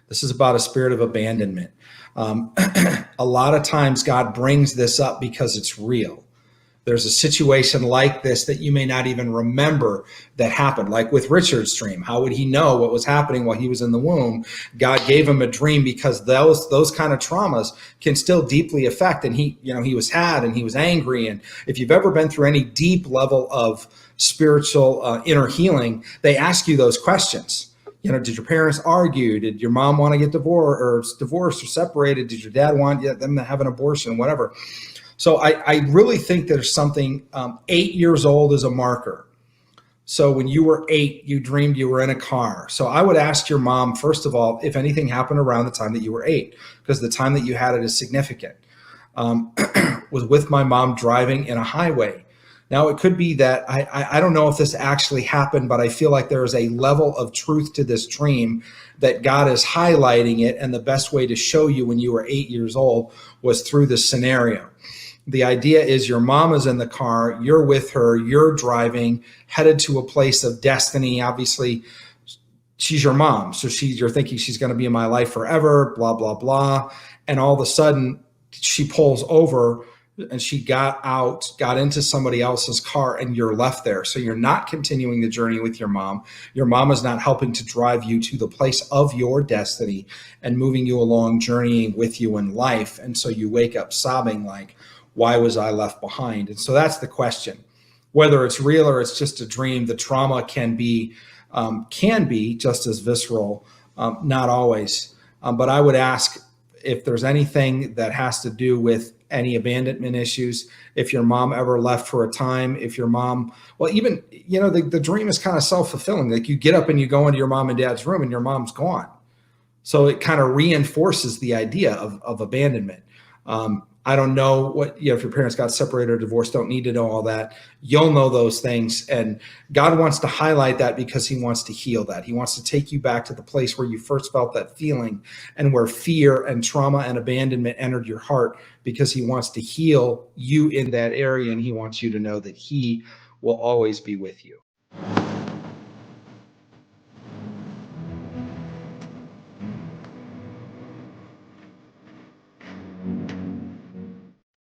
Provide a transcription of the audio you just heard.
This is about a spirit of abandonment. Um, a lot of times God brings this up because it's real. There's a situation like this that you may not even remember that happened. Like with Richard's dream, how would he know what was happening while he was in the womb? God gave him a dream because those kind of traumas can still deeply affect. And he was sad and he was angry. And if you've ever been through any deep level of spiritual inner healing, they ask you those questions. Did your parents argue? Did your mom want to get divorced or separated? Did your dad want them to have an abortion? Whatever. So I really think there's something, 8 years old is a marker. So when you were 8, you dreamed you were in a car. So I would ask your mom, first of all, if anything happened around the time that you were 8, because the time that you had it is significant. Was with my mom driving in a highway. Now, it could be that I don't know if this actually happened, but I feel like there is a level of truth to this dream that God is highlighting it. And the best way to show you when you were 8 years old was through this scenario. The idea is your mom is in the car, you're with her, you're driving, headed to a place of destiny. Obviously, she's your mom. So you're thinking she's going to be in my life forever, blah, blah, blah. And all of a sudden she pulls over and she got into somebody else's car and you're left there. So you're not continuing the journey with your mom. Your mom is not helping to drive you to the place of your destiny and moving you along, journeying with you in life. And so you wake up sobbing like, why was I left behind? And so that's the question. Whether it's real or it's just a dream, the trauma can be just as visceral, not always. But I would ask if there's anything that has to do with any abandonment issues, if your mom ever left for a time, if your mom, well, even, the dream is kind of self-fulfilling. Like you get up and you go into your mom and dad's room and your mom's gone. So it kind of reinforces the idea of abandonment. I don't know if your parents got separated or divorced, don't need to know all that. You'll know those things. And God wants to highlight that because he wants to heal that. He wants to take you back to the place where you first felt that feeling and where fear and trauma and abandonment entered your heart, because he wants to heal you in that area. And he wants you to know that he will always be with you.